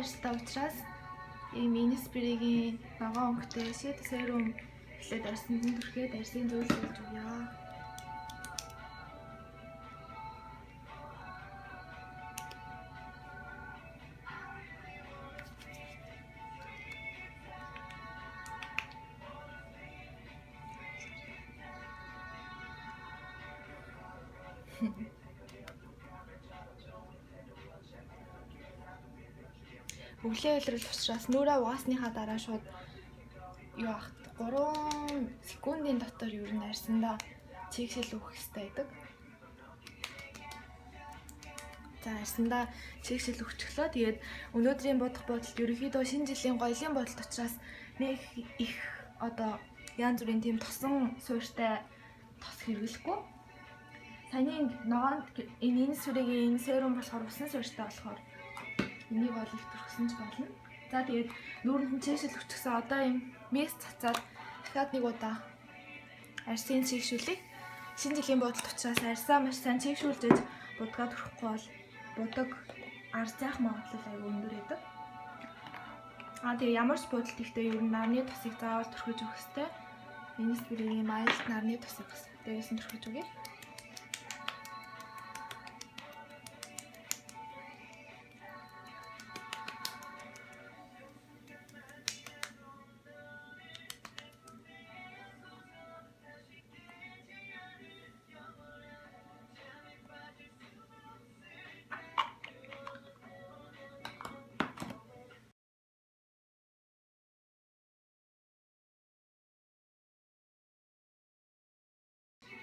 арьстай учраас ийм Innisfree-гийн ногоон өнгөтэй шийд серум эхлээд арьсанд нь түрхээд арьсыг зөөлүүлж өгье. Өглөө илрэл учраас нүрээ угаасныхаа дараа шууд юу ахт 3 секундын дотор ер нь арьсандаа чигшил өгөх хэрэгтэй байдаг. За арьсандаа чигшил өгчлөө. Тэгээд өнөөдрийн бодох бодолд ерөнхийдөө шинэ жилийн гоёлын бодолт учраас нэг их одоо янз бүрийн тийм тосон суурьтай тос хэрэглэхгүй. Саяны ногоонд энэ Innisfree-гийн энэ серум болохоор усан суурьтай болохоор энийг бол их төрхсөн ч болно. За тэгээд нүүрэнд нь чигшил өгчихсөн. Одоо юм мэс цацаад дахиад нэг удаа арьсыг чигшүүлээ. Шинэ жилийн бодолт учраас арьсаа маш сайн чигшүүлж будгаад өрөхгүй бол будаг ар зайх магадлал аюу өндөр байдаг. Тэгээ ямар ч бодолт ихтэй ер нь нарны тосыг заавал төрхөж өгөх хэрэгтэй. Innisfree-гийн mild нарны тосыг бас дээрээс нь төрхөж өгье.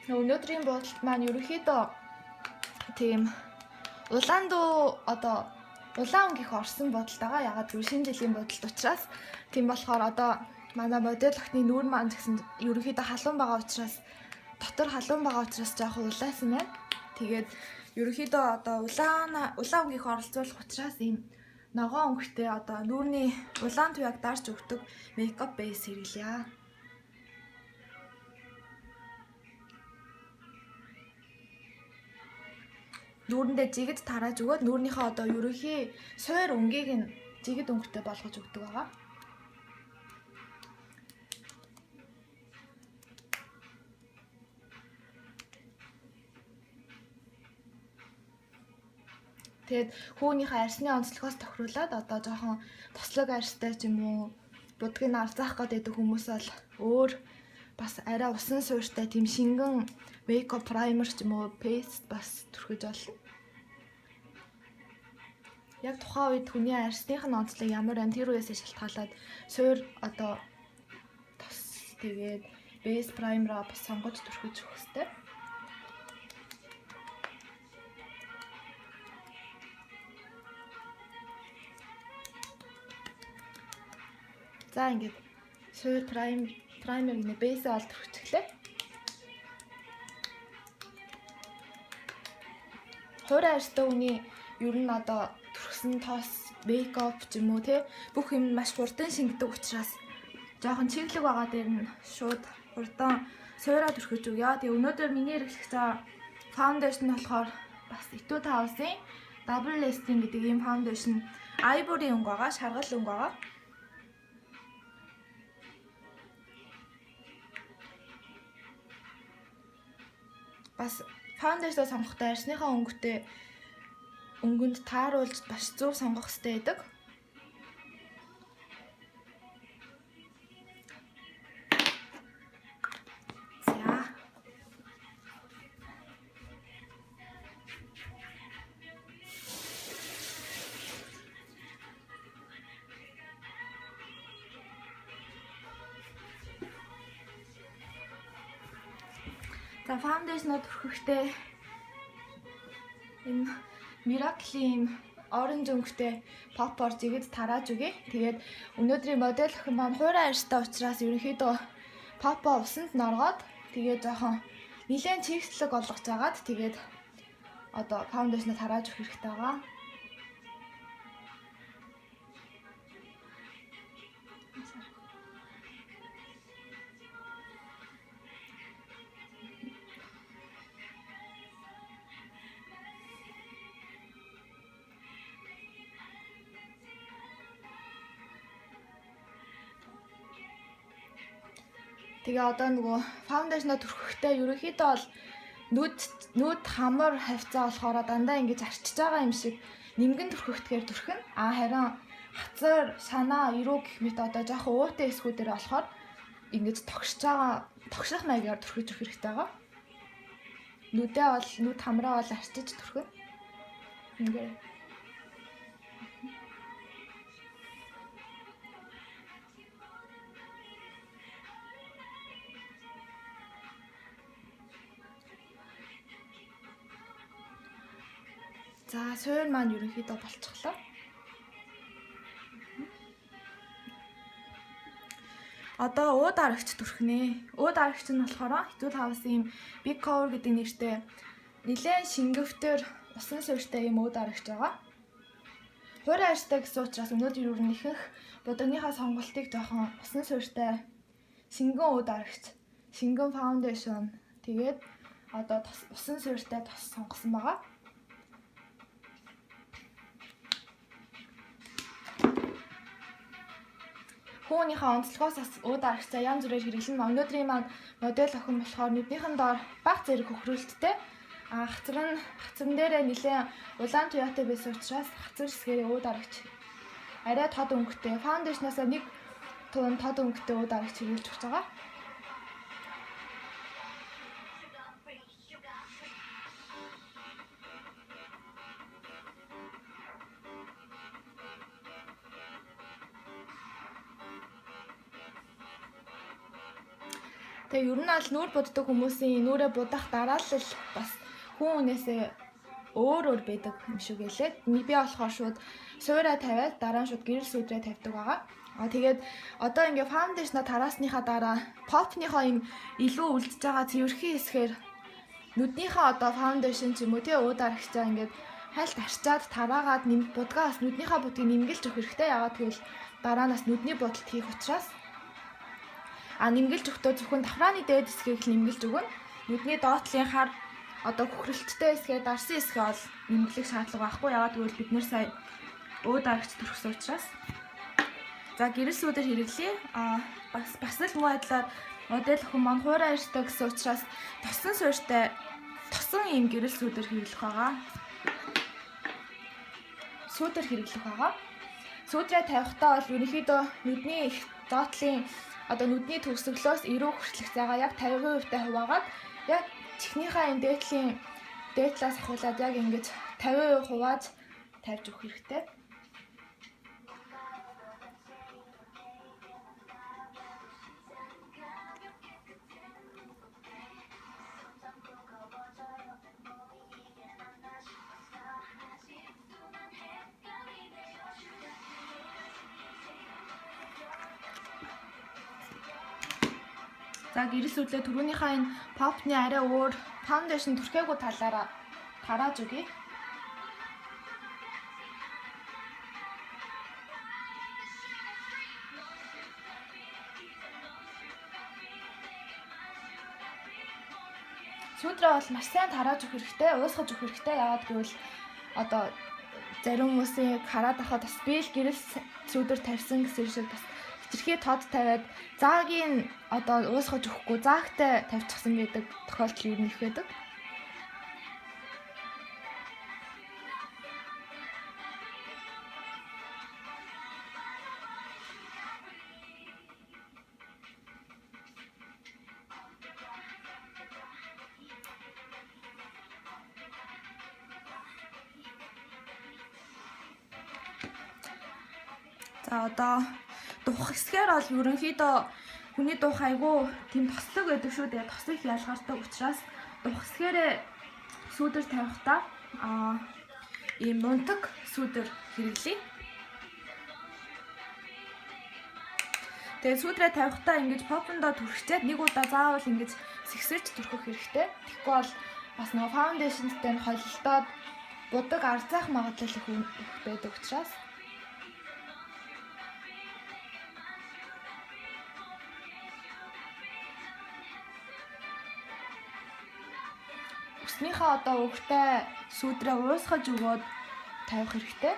Өнөөдрийн бодолт маань ерөнхийдөө тийм улаан дуу одоо улаан өнгө их орсон бодолт байгаа. Ягаад гэвэл шинэ жилийн бодолт учраас тийм болохоор одоо манай модель охины нүүр маань гэсэн ерөнхийдөө халуун байгаа учраас дотор халуун байгаа учраас жоох улаасан байна. Тэгээд ерөнхийдөө одоо улаан өнгө их оролцуулах учраас ийм ногоон өнгөтэй одоо нүүрний улаан туяаг дарж өгдөг мейкап бейс хэрэглэе. Нүүрэндээ жигд тарааж өгөөд нүүрнийхээ одоо ерөнхий суур өнгийг нь жигд өнгөтэй болгож өгдөг байгаа. Тэгээд хүүнийхээ арьсны онцлогоос тохируулаад одоо жоохон тослог арьстай ч юм уу будгийг арзаах гэдэг хүмүүс бол өөр бас арай усан суурьтай тийм шингэн мейкап праймер ч юм уу пейст бас түрхэж болно. Яг тухайн үед хүний арьсных нь онцлог ямар байна тэр үеэсээ шалтгаалаад суур одоо тос тэгээд бейс праймераа бас сонгож түрхэж өгөх хэрэгтэй. За ингээд суур праймер гэнэ бейсээ олж түрхчихлээ. Хуурай арьстай хүний ер нь одоо түрхсэн тос, мейкап ч юм уу те бүх юм маш хурдан шингэдэг учраас жоохон чиглэг байгаа дээр нь шууд хурдан суураа түрхэж өгье. Тэгээ өнөөдөр миний хэрэглэх цаа фаундейшн болохоор бас Etude House-ийн Double Lasting гэдэг ийм фаундейшн ivory өнгө байгаа, шаргал өнгө байгаа. Бас фаундейшнаа сонгохдоо арьсныхаа өнгөнд тааруулж бас зөв сонгох хэрэгтэй байдаг. За фаундейшнаа түрхэхдээ энэ Miracle-ийн оранж өнгөтэй попор жигэд тарааж өгье. Тэгээд өнөөдрийн модель охин маань хуурай арьстай учраас ерөнхийдөө попо усанд норгоод тэгээд жоохон нэлээд чигслэг болгож агаад тэгээд одоо фаундейшнаа тарааж өгөх хэрэгтэй байгаа. Тэгээ одоо нөгөө фаундейшнаа түрхэхдээ ерөнхийдөө бол нүд хамар хавцаа болохоор дандаа ингэж арчиж байгаа юм шиг нимгэн түрхэхтэйгээр түрхэн. Харин хацар, санаа, ирүү гэх мэт одоо жоохон уутай эсгүүдээр болохоор ингэж тогших маягаар түрхэж өгөх хэрэгтэй байгаа. Нүд хамраа бол арчиж түрхэн. Ингээ. За, суурь маань ерөнхийдөө болчихлоо. Одоо ууд арагч түрхнэ. Ууд арагч нь болохоор Etude House-ийн Big Cover гэдэг нэртэй нэлээд шингэвтер усан суурьтай юм ууд арагч байгаа. Хуурай арьстай гэсэн учраас өнөөдөр юу нөхөх будагныхаа сонголтыг жоохон усан суурьтай шингэн ууд арагч, шингэн фаундейшн тэгээд одоо усан суурьтай тос сонгосон байгаа. Хүүнийхээ онцлогоос ууд арагчаа янз бүрээр хэрэглэн өнөөдрийн маань модель охин болохоор нүднийхэн доор бага зэрэг хөхрөлттэй хацран дээрээ нэлээд улаан туяатай байсан учраас хацар хэсгээрээ ууд арагч арай тод өнгөтэй фаундейшнасаа нэг туун тод өнгөтэй ууд арагч хэрэглэж өгч байгаа. Тэгээ ер нь аль нүүр буддаг хүмүүсийн нүрээ будах дараалал бас хүн хүнээсээ өөр байдаг юм шиг гэлээ. Би болохоор шууд суурай тавиад дараа нь шууд гэрэл сүдрээ тавьдаг байгаа. Тэгээд одоо ингээ фаундейшнаа тараасныхаа дараа попныхоо юм илүү үлдэж байгаа цэвэрхэн хэсгээр нүднийхээ одоо фаундейшн ч юм уу тий ууд арагчаа ингээд хальт арчаад тараагаад будгаас нүднийхээ будгийг нэмгэлж өгөх хэрэгтэй. Яагаад гэвэл дараа нас нүдний будалт хийх учраас нэмгэлж өгтөө зөвхөн давхрааны дээд хэсгийг нэмгэлж өгнө. Нүдний доотлын хар одоо хөхрөлттэй хэсгээ дарсан хэсгээ бол нэмгэлэх шаардлага байхгүй. Яагаад гэвэл бид нэр сая ууд арагч төрсөн учраас. За гэрэл сүдэр хэрэглэе. Бас л муу байдлаар модель охин маань хуурай арьстай гэсэн учраас тосон суурьтай тосон ийм гэрэл сүдэр хэрэглэх байгаа. Сүдэр хэрэглэх байгаа. Сүдрээ тавихтаа бол ерөнхийдөө нүдний доотлын одоо нүдний төгсгөлөөс ирүү хүртэлх зайгаа яг 50% та хуваагаад яг чихнийхаа энэ дээдлээс ахуулаад яг ингэж 50% хувааж тавьж өгөх хэрэгтэй. За гэрэл сүдлээ түрүүнийхээ энэ попны арай өөр фаундейшн түрхээгүй талаараа тарааж өгье. Сүдрээ бол маш сайн тарааж өгөх хэрэгтэй, уусгаж өгөх хэрэгтэй. Яагаад гэвэл одоо зарим хүмүүсийн хараад ахад бас би л гэрэл сүдэр тавьсан гэсэн шиг бас хитрхи тод тавиад заагийн одоо уусгаж өгөхгүй заагтай тавьчихсан гэдэг тохиолдол ер нь их байдаг. За одоо дух хэсгээр бол ерөнхийдөө хүний дух айгүй тийм тослог байдаг шүү дээ. Тос их ялгардаг учраас дух хэсгээрээ сүдэр тавихтаа ийм мундаг сүдэр хэрэглэе. Тэгээ сүдрээ тавихтаа ингэж попондоо түрхчээд нэг удаа заавал ингэж сэгсэрч түрхэх хэрэгтэй. Тэгэхгүй бол бас нөгөө фаундейшнтэй нь холилдоод будаг арзаах магадлал их байдаг учраас өснийхөө одоо өгтэй сүдрээ уусгаж өгөөд тавих хэрэгтэй.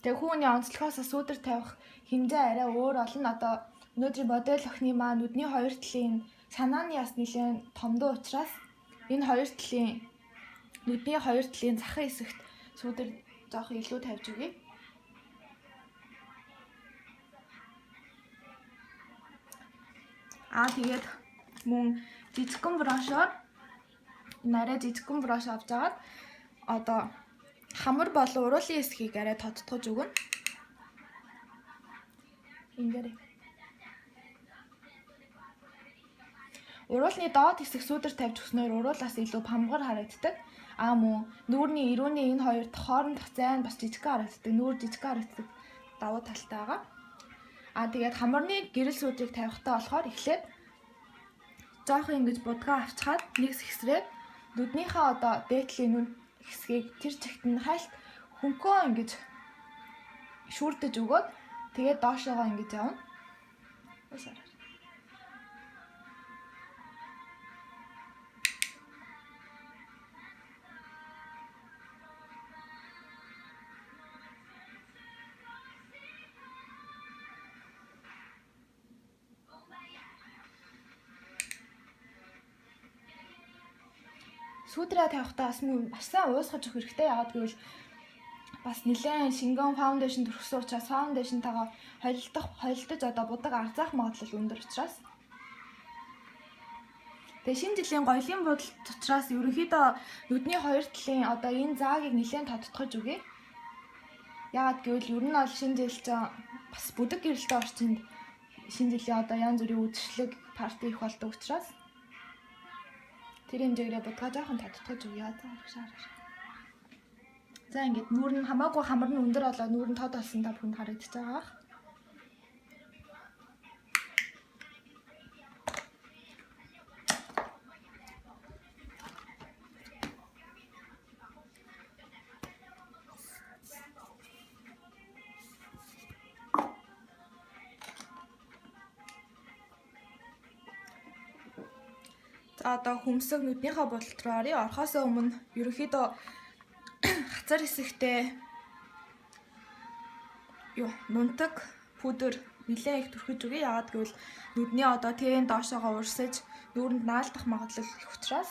Тэгээ хүүний онцлогоос сүүдэр тавих хэмжээ арай өөр олон. Одоо өнөөдрийн модель охины маань нүдний хоёр талын санааны яс нэлээд томдоо учраас энэ хоёр талын нүдний хоёр талын захын хэсэгт сүүдэр жоох илүү тавьж өгье. Тэгээд мөн жижигхэн брошоор нарай жижигхэн брош авч агаад одоо хамар болон уруулын хэсгийг арай тодтгож өгнө. Ингэрэй. Уруулны доод хэсэг сүүдэр тавьж өгснөөр уруулаас илүү памгар харагддаг. Мөн нүүрний ирүүний энэ хоёр хоорондох зайн бас жижигхэн харагддаг. Нүүр жижигхэн харагддаг давуу талтай байгаа. Тэгээд хамарны гэрэл сүүдрийг тавихтаа болохоор эхлээд жоох ингэж будгаа авчгаад нэг хэсрээд нүднийхээ одоо дээдлийн нүд хэсгийг тэр чигт нь хальт хөнкөө ингэж шүүрдэж өгөөд тэгээд доошоогоо ингэж явна. Сүүдрээ тавихтаа бас сайн уусгаж өгөх хэрэгтэй. Яагаад гэвэл бас нэлээд шингэн фаундейшн төрсөн учраас фаундейшнтайгаа холилдож одоо будаг арзаах магадлал өндөр учраас. Тэгээ шинэ жилийн гоёлын бодолт учраас ерөнхийдөө нүдний хоёр талын одоо энэ заагийг нэлээд тодтгож өгье. Яагаад гэвэл ер нь бол шинэ жил чинь бас бүдэг гэрэлтэй орчинд шинэ жилийн одоо янз бүрийн үдшилэг парти их болдог учраас тэр хэмжээгээр будгаа жоохон тодтгож өгье. За ингээд нүүр нь хамаагүй хамар нь өндөр болоод нүүр нь тод болсон та бүхэнд харагдаж байгаа. Одоо хөмсөг нүднийхээ бодолт руу оръё. Орохоос өмнө ерөнхийдөө хацар хэсэгтээ нунтаг пудр нэлээд их түрхэж өгье. Яагаад гэвэл нүдний одоо тэн доошоогоо урсаж нүүрэнд наалдах магадлал их учраас.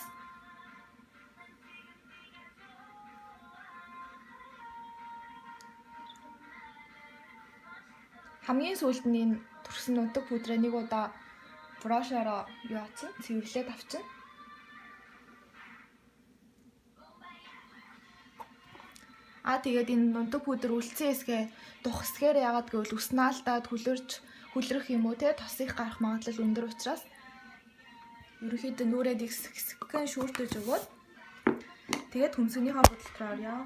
Хамгийн сүүлд нь энэ түрсэн нунтаг пудраа нэг удаа брошороо яатсан, цэвэрлээд авчин. Тэгээд энэ нунтаг пудр үлдсэн хэсгээ тухсгээр яагаад гэвэл ус наалдаад хүлрэх юм уу тос их гарах магадлал өндөр учраас ерөнхийдөө нүрээд хэсгэн шүүртэж өгөөд тэгээд хөмсгөнийхөө бодолт руу оръё.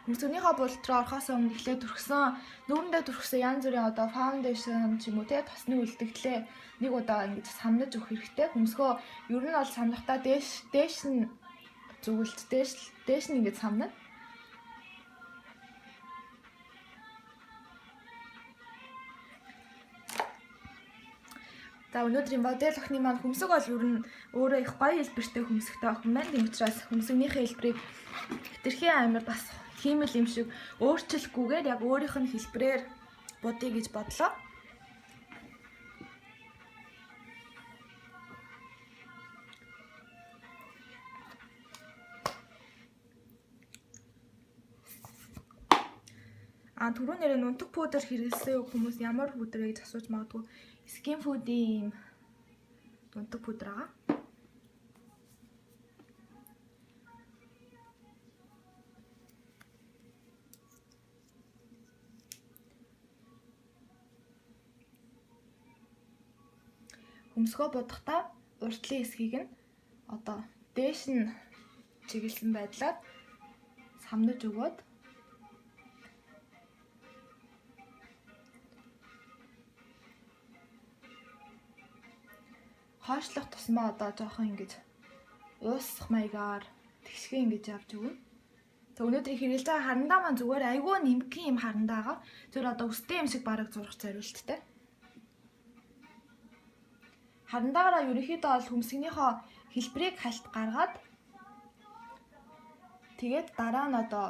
Хөмсгөнийхөө бодолт руу орохоос өмнө эхлээд түрхсэн нүүрэндээ түрхсэн янз бүрийн одоо фаундейшн ч юм уу тосны үлдэгдлээ нэг удаа ингэж самнаж өгөх хэрэгтэй. Хөмсгөө ер нь бол самнахтаа дээш нь зүгэлж дээш нь ингэж самнаа. За өнөөдрийн модель охины маань хөмсөг бол ер нь өөрөө их гоё хэлбэртэй хөмсөгтэй охин маань. Тийм учраас хөмсгөнийхээ хэлбэрийг хэтэрхий амар бас хиймэл юм шиг өөрчлөхгүйгээр яг өөрийнх нь хэлбэрээр будъя гэж бодлоо. Түрүү нэрээ нунтаг пудр хэрэглэсэн хүмүүс ямар пудр гэж асууж магадгүй. Skin Food-ийн нунтаг пудр байгаа. Хөмсгөө будахтаа уртлын хэсгийг нь одоо дээш нь чиглэсэн байдлаар самнаж өгөөд хойшлох тусмаа одоо жоохон ингэж уусах маягаар тэгшгээ ингэж явж өгнө. Тэг өнөөдөр хэрэглэж байгаа харандаа маань зүгээр айгүй нимкийн юм харандаа байгаа. Тэр одоо өстэй юм шиг бараг зурх зориулттай. Харандаагаараа ерөнхийдөө бол хөмсгөнийхөө хэлбэрийг хальт гаргаад тэгээд дараа нь одоо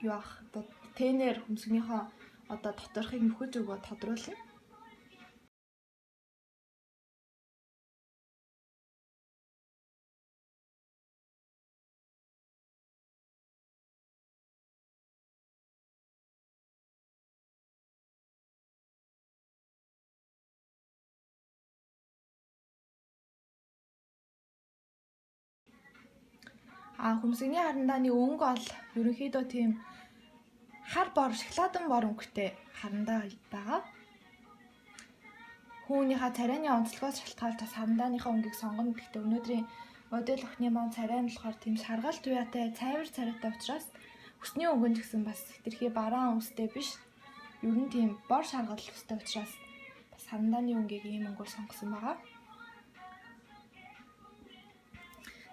юу ах одоо тенер хөмсгнийхөө одоо доторхыг нөхөж өгөө тодруулна. Хөмсгний харандааны өнгө бол ерөнхийдөө тийм хар бор, шоколадан бор өнгөтэй харандаа байгаа. Хүүнийхээ царайны онцлогоос шалтгаалж бас харандааныхаа өнгийг сонгоно. Гэхдээ өнөөдрийн модель охины маань царай нь болохоор тийм саргалт туяатай, цайвар царайтай учраас өсний өнгө нь гэсэн бас хэтэрхий бараан өстэй биш. Ер нь тийм бор шаргал өстэй учраас бас харандааны өнгийг ийм өнгөөр сонгосон байгаа.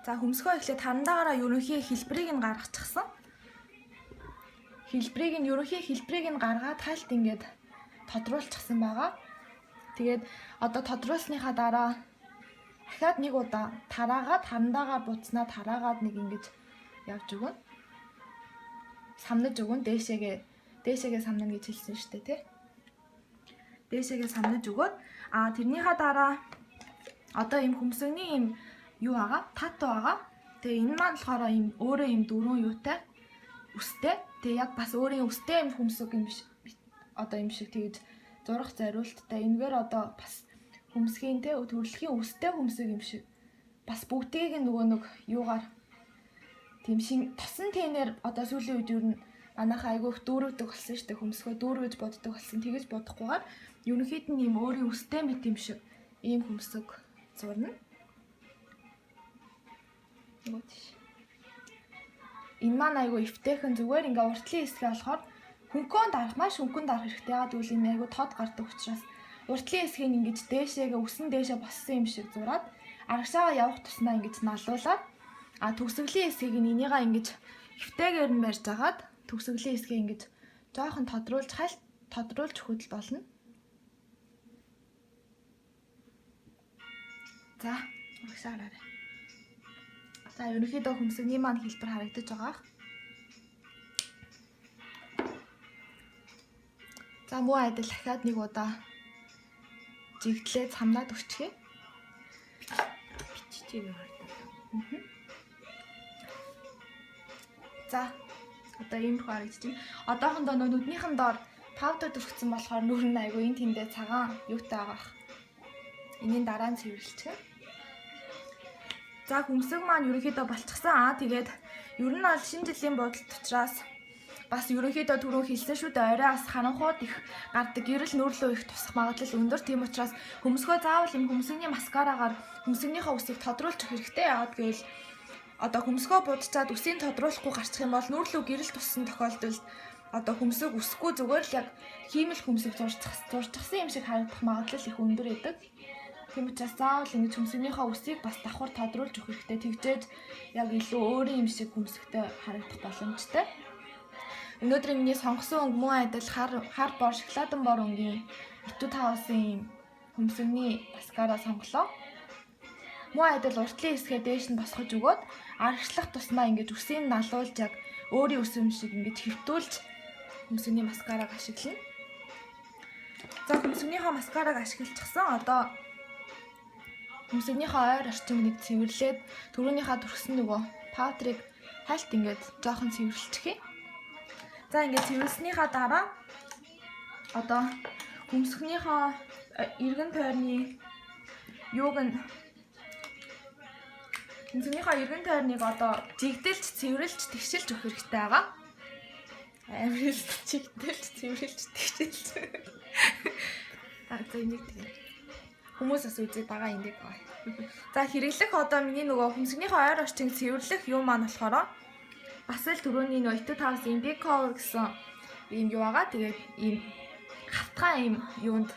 За хөмсгөө эхлээд харандаагаараа ерөнхий хэлбэрийг нь гаргачихсан. Ерөнхий хэлбэрийг нь гаргаад хальт ингээд тодруулчихсан байгаа. Тэгээд одоо тодруулсныхаа дараа дахиад нэг удаа тараагаад харандаагаар буцнаа тараагаад нэг ингэж явж өгнө. Самнаж өгнө дээшээгээ самнана гэж хэлсэн шүү дээ, тий. Дээшээгээ самнаж өгөөд тэрнийхаа дараа одоо ийм хөмсгний ийм юу байгаа? Тату байгаа. Тэгээ энэ маань болохоор ийм өөрөө ийм дөрвөн юутай өстэй. Тэгээ яг бас өөрийн өстэй юм хөмсг юм биш. Одоо юм шиг тэгж зурах зориулттай. Энэгээр одоо бас хөмсгийн те төрөлхийн өстэй хөмсг юм шиг. Бас бүгдийг нөгөө нэг юугаар тийм шин тосон тэнээр одоо сүүлийн үед юу н манайхаа айгүйх дүүргдэг болсон шүү дээ. Хөмсгөө дүүргэж боддог болсон. Тэгэж бодохгүйгээр ерөнхийд нь ийм өөрийн өстэй мэт юм шиг ийм хөмсг зурна. Энэ маань айгүй эвтэйхэн зүгээр ингээ уртлын хэсгээ болохоор маш хөнгөн дарах хэрэгтэй. Яагаад гэвэл энэ айгүй тод гардаг учраас уртлын хэсгийг ингэж дээшээгээ өсөн дээшээ боссон юм шиг зураад арагшаага явах тусмаа ингэж налуулаад төгсгөлийн хэсгийг энийгээ ингэж эвтэйгээр нь барьж агаад төгсгөлийн хэсгийг ингэж жоохон тодруулж өгөхөд болно. За арагшаарай. За ерөнхийдөө хөмсгний маань хэлбэр харагдаж байгаа. За муу айдал дахиад нэг удаа жигдлээ самнаад өчгөө. Биччихээ хардаа. За одоо ийм харагдаж байна. Одоохондоо нүднийхэн доор паудер төрчихсөн болохоор нүр нь айгүй энэ тэндээ цагаан юутай байгаа. Энийн дараа нь цэвэрлэчихэ. За хөмсг маань ерөнхийдөө болчихсон. Тэгээд ер нь бол шинэ жилийн бодолт учраас бас ерөнхийдөө түрүү хэлсэн шүү дээ. Орой бас харанхууд их гардаг, гэрэл нөөрлөө их тусах магадлал өндөр. Тийм учраас хөмсгөө заавал юм хөмсгний маскараагаар хөмсгнийхөө үсийг тодруулж өгөх хэрэгтэй. Яагаад гэвэл одоо хөмсгөө будчаад үсийг тодруулахгүй гарчих юм бол нөөрлөө гэрэл туссан тохиолдолд одоо хөмсг үсэхгүй зүгээр л яг хиймэл хөмсг зурчихсан юм шиг харагдах магадлал их өндөр байдаг. Тийм учраас заавал ингэж хөмсгнийхөө үсийг бас давхар тодруулж өгөх хэрэгтэй. Тэгжээж яг илүү өөрийн юм шиг хөмсгтэй харагдах боломжтой. Өнөөдрийн миний сонгосон өнгө муу айдал хар бор шоколадан бор өнгийн Итүү Тавсын юм хөмсгний маскара сонголоо. Муу айдал уртлын хэсгээ дээш нь босгож өгөөд аргачлах тусмаа ингэж үсийг налуулж яг өөрийн үс юм шиг ингэж хэвтүүлж хөмсгний маскараг ашиглана. За хөмсгнийхөө маскараг ашиглчихсан. Одоо хөмсгнийхөө ойр орчмыг цэвэрлээд түрүүнийхээ төрсөн нөгөө паудрыг хальт ингэж жоохон цэвэрлчихье. За ингээд цэвэрлснийхаа дараа одоо хөмсгнийхөө эргэн тойрны тойрныг одоо жигдэлж цэвэрлж тэгшилж өгөх хэрэгтэй байгаа. Амрил жигдэлж цэвэрлж тэгшилж. За энийг хүмүүс бас үзээд байгаа юм дий. За хэрэглэх одоо миний нөгөө хөмсгнийхөө ойр орчмыг цэвэрлэх юм маань болохоор бас л түрүүний нөгөө Итүү Тавсын Beko гэсэн ийм юу байгаа. Тэгээд ийм хавтгай ийм юунд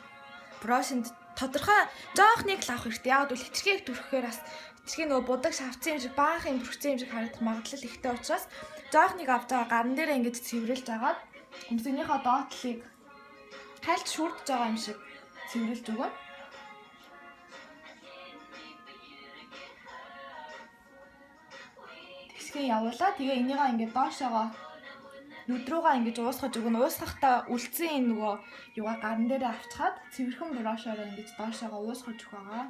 брошинд тодорхой жоохныг л авах хэрэгтэй. Яг бол хитрхийг түрхэхээр бас хитрхий нөгөө будаг шавцсан юм шиг баахан юм түрхсэн юм шиг харагдах магадлал ихтэй учраас жоохныг авч байгаа гарын дээрээ ингэж цэвэрлж агаад хөмсгнийхөө доотлыг хальт шүрдэж байгаа юм шиг цэвэрлж өгөө. Явуулаа. Тэгээ энийгээ ингээд доошоогоо нүд рүүгээ ингэж уусгаж өгнө. Уусгахтаа үлдсэн энэ нөгөө юугаа гарн дээрээ авчгаад цэвэрхэн брошоор ингэж доошоогоо уусгаж өгөх байгаа.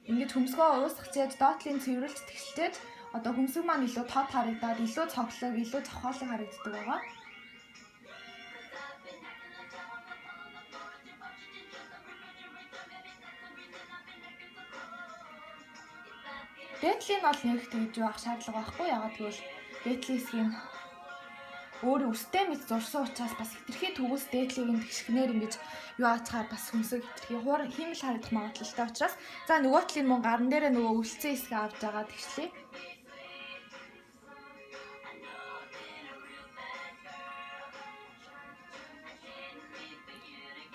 Ингэж хөмсгөө уусгачээд доотлын цэвэрлж тэгшилтээд одоо хөмсг маань илүү тод харагдаад илүү цоглог, илүү цохоолог харагддаг байгаа. Дээдлийн бол нэг тэгж байх шаардлага байхгүй. Ягаад гэвэл дээдлийн хэсгийн өөр өстэй мэд зурсан учраас бас хитрхи төгс дээдлийг нь тэгшгнээр ингэж юу аачаар бас хүмсэг хитрхи химэл харагдах магадлалтай учраас за нөгөө талын мөн гарн дээрээ нөгөө үлдсэн хэсгээ авч байгаа тэгшлээ.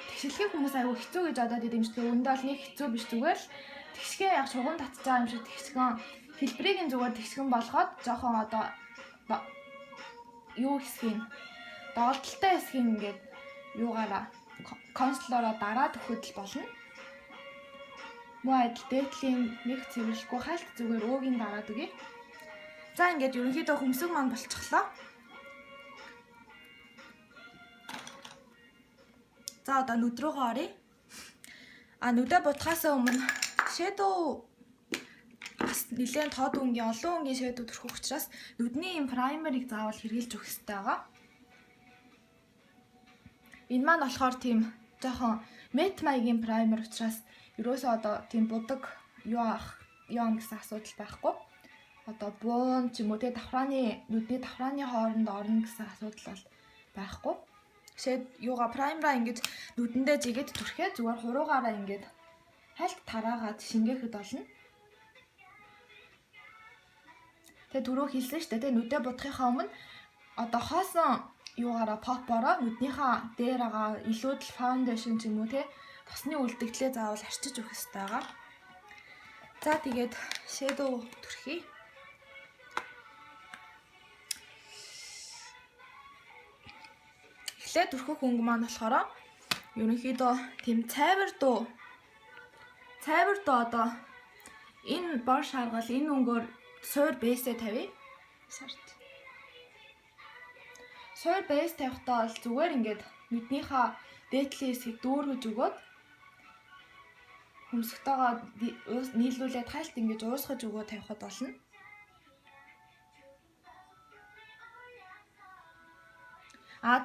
Тэгшилхийн хүмүүс аягүй хэцүү гэж одоо дэмжлээ. Өндөө бол нэг хэцүү биш, зүгээр л тэгшгээ яг шугам татж байгаа юм шиг тэгшгэн хэлбэрийг нь зүгээр тэгшгэн болгоод жоохон одоо юу хэсгийг доолдолтой хэсгийг ингээд юугаараа консолороо дараад өгөхөд л болно. Муу адил дээдлийн нэг цэвэрлэхгүй хальт зүгээр өөгийн дараад өгье. За ингээд ерөнхийдөө хөмсөг маань болчихлоо. За одоо нүд рүүгээ оръё. Нүдэ бутахаас өмнө shadow бас нэлээд тод өнгийн олон өнгийн shadow төрөх учраас нүдний юм primer-ыг заавал хэрэглэж өгөх хэрэгтэй байгаа. Энэ маань болохоор тийм жоохон matte маягийн primer учраас ерөөсөө одоо тийм будаг юу гэсэн асуудал байхгүй. Одоо буун ч юм уу те нүдний давхрааны хооронд орно гэсэн асуудал бол байхгүй. Юугаа primer-а ингэж нүдэндээ жигэд түрхээ зүгээр хуруугаараа ингэж хальт тараагаад шингээхэд болно. Тэгээ түрүү хэлсэн шүү дээ. Нүдэ будахынхаа өмнө одоо хоосон юугаараа попороо нүднийхээ дээр байгаа илүүдл фаундейшн ч юм уу те тосны үлдэгдлээ заавал арчиж өгөх хэрэгтэй байгаа. За тэгээд shadow түрхий. Эхлээд түрхэх өнгө маань болохоор ерөнхийдөө тийм цайвар дуу одоо энэ бор шаргал энэ өнгөөр суур бэйсээ тавья. Суур бэйс тавихтаа бол зүгээр ингээд нүднийхээ дээдлийн хэсгийг дүүргэж өгөөд хөмсгтойгоо нийлүүлээд хальт ингэж уусгаж өгөө тавихад болно.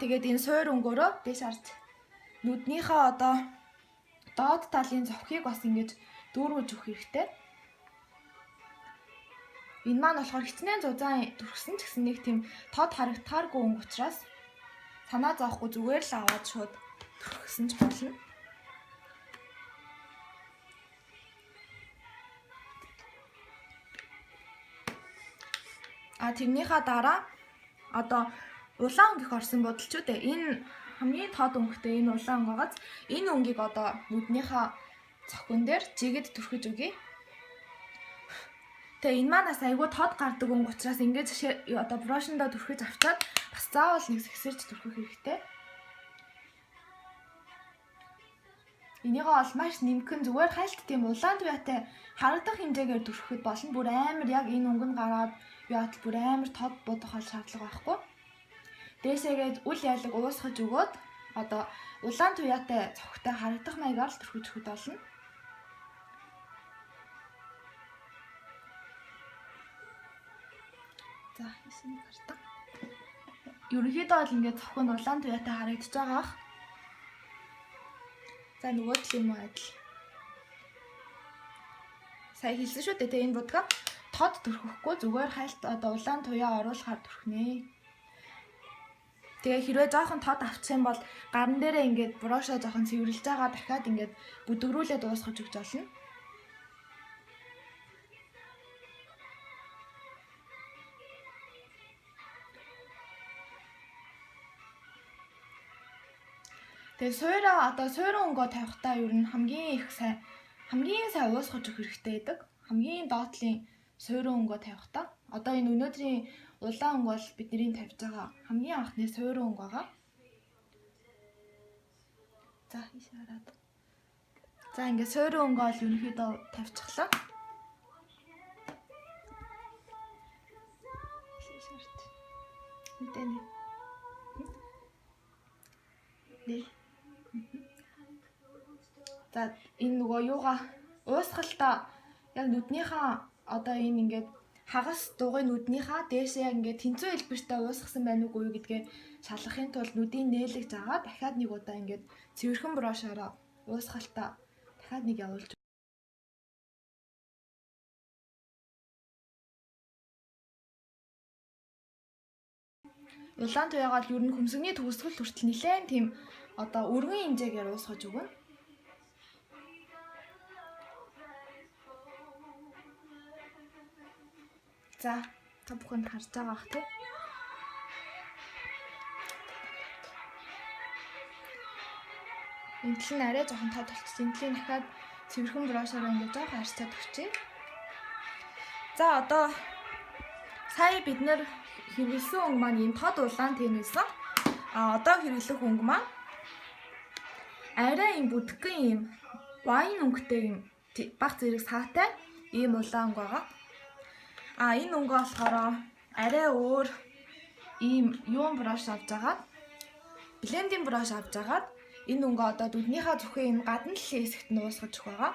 Тэгээд энэ суур өнгөөрөө дээш харж нүднийхээ одоо доод талын зовхийг бас ингэж дүүргэж өгөх хэрэгтэй. Энэ маань болохоор хичнээн зузаан төрсөн ч гэсэн нэг тийм тод харагдахааргүй өнгө учраас санаа зовхгүй зүгээр л аваад шууд төрсөн ч болно. Тэрнийхээ дараа одоо улаан өнгө их орсон бодолч үү дээ. Энэ хамгийн тод өнгөтэй энэ улаан өнгө байгааз энэ өнгийг одоо нүднийхээ цохин дээр жигэд түрхэж өгье. Тэгээ энэ манаас айгүй тод гардаг өнгө учраас ингэж одоо брошиндоо түрхэж авчаад бас заавал нэг сэгсэрч түрхэх хэрэгтэй. Энийгээ бол маш нэмгэн зүгээр хальт тийм улаан туяатай харагдах хэмжээгээр түрхэхэд болно. Бүр амар яг энэ өнгө нь гараад яат бүр амар тод бодох шаардлага байхгүй. Дээшээгээд үл ялэг уусгаж өгөөд одоо улаан туяатай цогтой харагдах маягаар л түрхэж өгөх болно. За хийсэн гартаа. Ерөнхийдөө бол ингээд цохинд улаан туяатай харагдаж байгаа. За нөгөө талын муу адил. Сая хэлсэн шүү дээ тэ энэ будгаа тод түрхэхгүй зүгээр хальт одоо улаан туяа оруулахаар түрхнэ. Тэгээ хэрвээ жоохон тод авчих юм бол гарн дээрээ ингээд брошоо жоохон цэвэрлж байгаа дахиад ингээд бүдгрүүлээд уусгаж өгч болно. Тэгээ суурин өнгөө тавихтаа ер нь хамгийн сайн уусгаж өгөх хэрэгтэй байдаг. Хамгийн доотлын суурин өнгөө тавихтаа одоо энэ өнөөдрийн улаан өнгө бол бидний тавьж байгаа хамгийн анхны суурин өнгө байгаа. За хийж хараад. За ингээд суурин өнгө бол ерөнхийдөө тавьчихлаа. Мэдээ нэ. Нэ. За энэ нөгөө юугаа уусгалтаа яг нүднийхээ одоо энэ ингээд хагас дугуй нүднийхээ дээшээ яг ингээд тэнцүү хэлбэртэй уусгасан байна уугүй юу гэдгээ шалгахын тулд нүдийг нээлгэж агаад дахиад нэг удаа ингээд цэвэрхэн брошороо уусгалтаа дахиад нэг явуулж улаан туяагаар ер нь хөмсгний төгсгөл хүртэл нэлээд тийм одоо өргөн хэмжээгээр уусгаж өгнө. За та бүхэнд харж байгаа бах тийм. Энд л арай жоохон тод болчихсон. Энд л дахиад цэвэрхэн брошороо ингээд жоохон арчаад өгчээ. За одоо сая бид нэр хэрэглэсэн өнгө маань ийм тод улаан тийм байсан. Одоо хэрэглэх өнгө маань арай ийм бүдгэн ийм вайн өнгөтэй ийм баг зэрэг саатай ийм улаан өнгө байгаа. Энэ өнгө болохоор арай өөр ийм юун брош авч агаад блендинг брош авч агаад энэ өнгө одоо нүднийхээ зүрхэн ийм гадна талын хэсэгт нь уусгаж өгөх байгаа.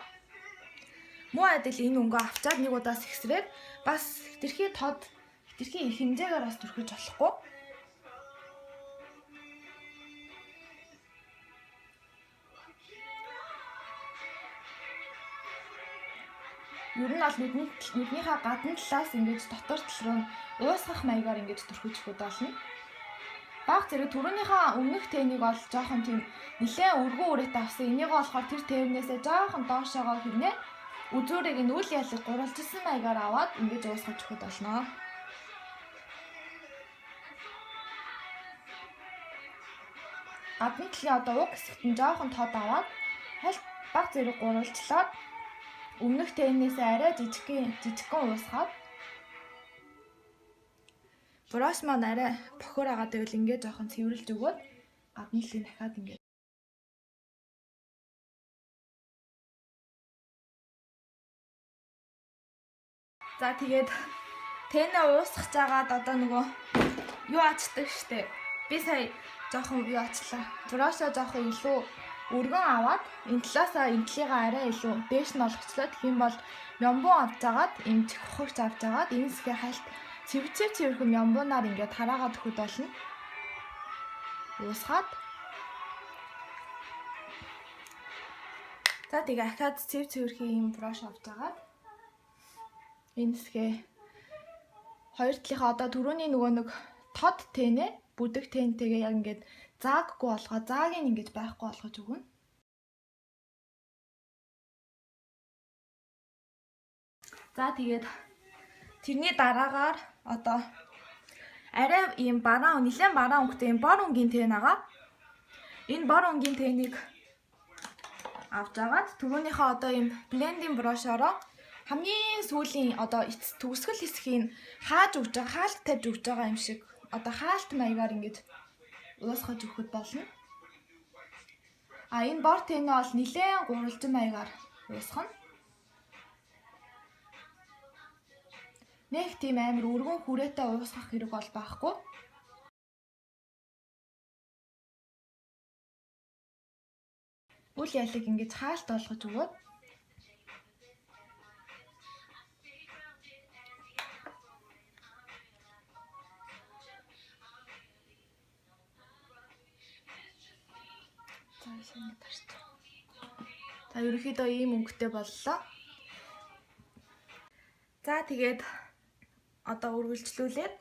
Муу адил энэ өнгө авчаад нэг удаа сэгсрээд бас хитрхи тод хитрхи их хэмжээгээр бас түрхэж болохгүй. Ер нь бол нүднийхээ гадна талаас ингэж дотор тал руу уусгах маягаар ингэж түрхэж өгөх болно. Баг зэрэг түрүүнийхээ өмнөх тэнийг бол жоохон тийм нэлээд өргөн үрээтэй авсан. Энийг болохоор тэр тээвнээсээ жоохон доошоогоо хэрнээ үзүүрийг нь үл ялэг гурвалжсан маягаар аваад ингэж уусгаж өгөх болно. Гадны талын одоо уг хэсэгт нь жоохон тод аваад хальт баг зэрэг гурвалжлаад өмнөх тэнээсээ арай жижигхэн уусгаад брош маань арай бохор агаад байвал ингээд жоохон цэвэрлж өгөөд гадны талыг дахиад ингээд за тэгээд тэнэ уусгах жагаад одоо нөгөө юу ачдаг штэ. Би сая жоохон юу ачлаа. Брошоо жоохон илүү өргөн аваад энэ талаасаа энэ талыгаа арай илүү дээш нь олгочлоо. Тэгэх юм бол мямбун авч агаад энэ чиххөгч авч агаад энэ хэсгээ хальт цэвэрхэн мямбунаар ингээд хараагаад өгөхөд болно. Уусгаад. За тэгээ ахаад цэвэрхэн юм брош авч агаад энэ хэсгээ хоёр талынхаа одоо түрүүний нөгөө нэг тод тэнэ бүдэг тэнтэйгээ яг ингээд зааггүй болгоо зааг нь ингэж байхгүй болгож өгнө. За тэгээд тэрний дараагаар одоо арай ийм нэлээд бараан өнгөтэй ийм бор өнгийн тэн байгаа. Энэ бор өнгийн тэнийг авч агаад түрүүнийхээ одоо ийм блендинг брошороо хамгийн сүүлийн одоо төгсгөл хэсгийг хааж өгж байгаа, хаалт тавьж өгж байгаа юм шиг одоо хаалт маягаар ингэж уусгаж өгөхөд болно. Энэ бор тэнэ бол нэлээд гурвалжин маягаар уусгана. Нэг тийм амар өргөн хүрээтэй уусгах хэрэг бол байхгүй. Үл ялыг ингэж хаалт олгож өгөөд за ерөнхийдөө ийм өнгөтэй боллоо. За тэгээд одоо үргэлжлүүлээд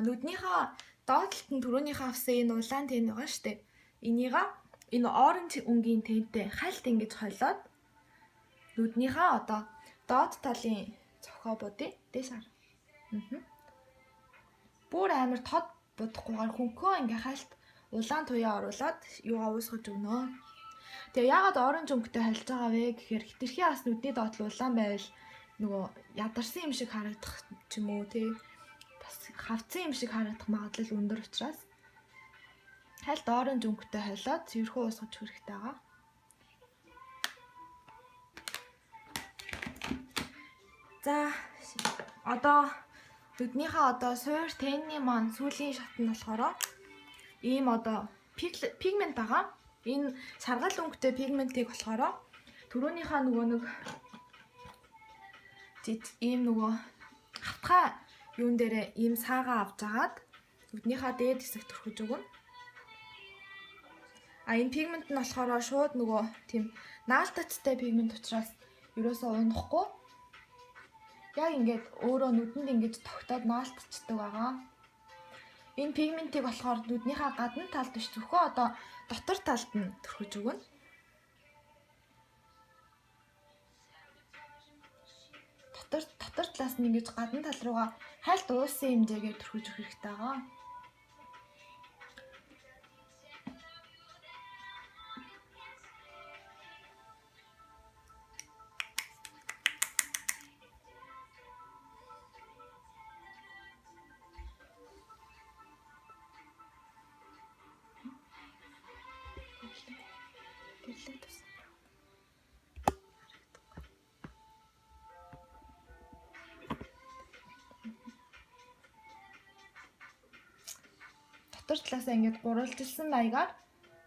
нүднийхээ доод талд нь түрүүнийхээ авсан энэ улаан тэн байгаа штэ. Энэ оранж өнгийн тэнтэй хальт ингэж холиод нүднийхээ одоо доод талын цохиобуудыг дээш хар. Бүр амар тод будахгүйгээр хөнхөө ингээ хальт улаан туяа оруулаад юугаа уусгаж өгнө. Тэгээ яагаад оранж өнгөтэй холж байгаа вэ гэхээр хитрхи бас нүдний доод улаан байвал нөгөө ядарсан юм шиг харагдах ч юм уу тий бас хавцсан юм шиг харагдах магадлал өндөр учраас хальт оранж өнгөтэй холиод цэвэрхэн уусгаж хэрэгтэй байгаа. За одоо нүднийхээ одоо суур тэнний маань сүүлийн шат нь болохоор ийм одоо пигмент байгаа. Энэ саргал өнгөтэй пигментийг болохоор түрүүнийхээ нөгөө нэг ийм нөгөө хавтгай юун дээрээ ийм саагаа авч агаад нүднийхээ дээд хэсэг төрхөж өгнө. Энэ пигмент нь болохоор шууд нөгөө тийм наалтацтай пигмент учраас ерөөсөө унахгүй. Яг ингээд өөрөө нүдэнд ингэж тогтоод наалтчдаг байгаа. Энэ пигментийг болохоор нүднийхээ гадна талд биш зөвхөн одоо дотор талд нь төрхөж өгнө. Дотор талаас нь ингэж гадна тал руугаа хальт уусан хэмжээгээр төрхөж өгөх хэрэгтэй байгаа. Дотор талаасаа ингэж гурвалжилсан маягаар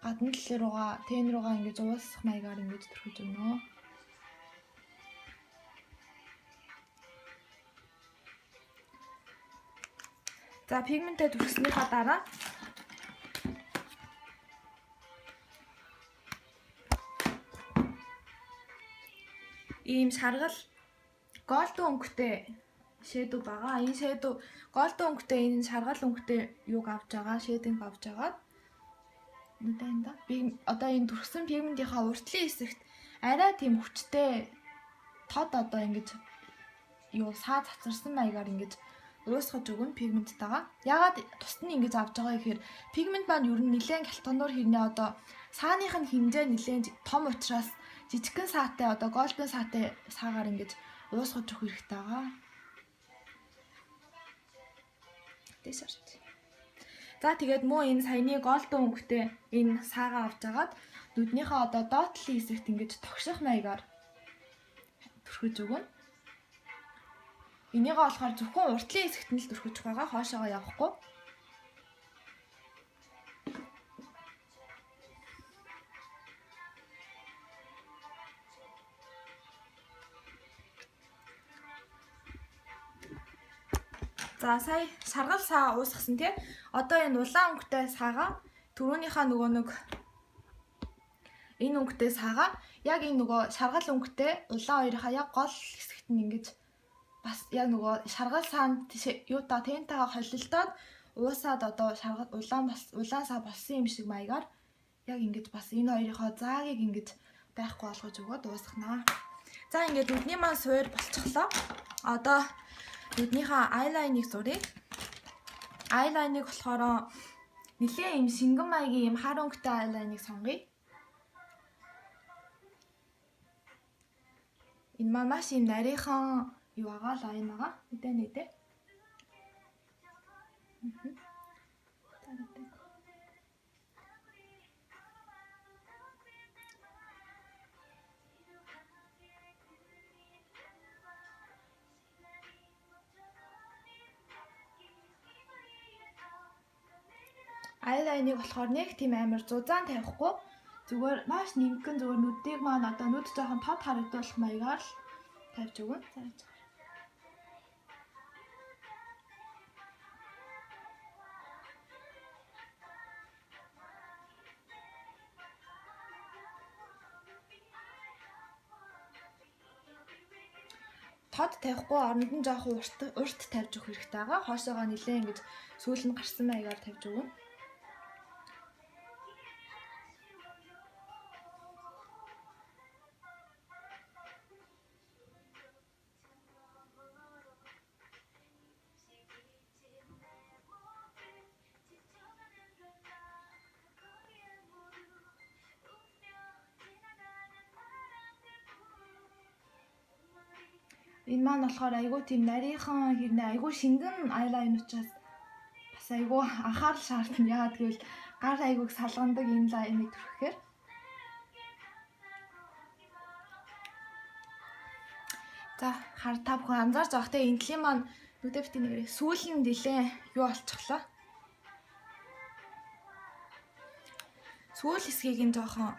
гадна тал руугаа тэн руугаа ингэж уусах маягаар ингэж төрхөж өгнө. За пигментээ төрснийхаа дараа ийм саргал голд өнгөтэй шэдүү байгаа. Энэ шэдүү голд өнгөтэй энэ саргал өнгөтэй юуг авч байгаа, шэдинг авч агаад нүдэнда би одоо энэ төрсөн пигментийнхаа уртлын хэсэгт арай тийм хүчтэй тод одоо ингэж юу саа цацарсан маягаар ингэж уусгаж өгнө пигменттайгаа. Ягаад тусад нь ингэж авч байгаа гэхээр пигмент маань ер нь нэлээд хялтгануур хэрнээ одоо сааных нь хэмжээ нэлээд том учраас жижигхэн саатай одоо голден саатай саагаар ингэж уусгаж өгөх хэрэгтэй байгаа. За тэгээд муу энэ саяны голден өнгөтэй энэ саагаа авч агаад нүднийхээ одоо доотлын хэсэгт ингэж тогших маягаар төрхөж өгнө. Энийг болохоор зөвхөн уртлын хэсэгт нь л төрхөж байгаа, хоошоогоо явахгүй. За сая саргал саа уусгасан тий. Одоо энэ улаан өнгөтэй саагаа түрүүнийхээ нөгөө нэг энэ өнгөтэй саагаа яг энэ нөгөө саргал өнгөтэй улаан хоёрынхаа яг гол хэсэгт нь ингэж бас яг нөгөө саргал саанд юута тентагаа холилдоод уусаад одоо саргал улаан саа болсон юм шиг маягаар яг ингэж бас энэ хоёрынхоо заагийг ингэж байхгүй болгож өгөөд уусгана. За ингээд нүдний маань суур болчихлоо. Одоо нүднийхээ айлайныг зуръя. Айлайныг болохоор нэлээ юм шингэн маягийн юм хар өнгөтэй айлайныг сонгоё. Энэ маань маш юм нарийнхан юу байгаа л айн байгаа. Мэдээ. Айлайныг болохоор нэг тийм амар зузаан тавихгүй зүгээр маш нимкэн зүгээр нүдийг маань одоо нүд жоохон тод харагдуулах маягаар л тавьж өгнө. Тод тавихгүй оронд нь жоохон урт тавьж өгөх хэрэгтэй байгаа. Хоошоогоо нэлээ ингэж сүүл нь гарсан маягаар тавьж өгнө. Энэ маань болохоор айгүй тийм нарийнхан хэрнээ айгүй шингэн айлайн учраас бас айгүй анхаарал шаардна. Яагаад гэвэл гар айгүйг салгандаг энэ лайныг төрөхээр. За та бүхэн анзаарч байгаа те энэлийн маань нүдэ бити нэрээ сүүл нь нилээ юу болчихлоо. Сүүл хэсгийг нь жоохон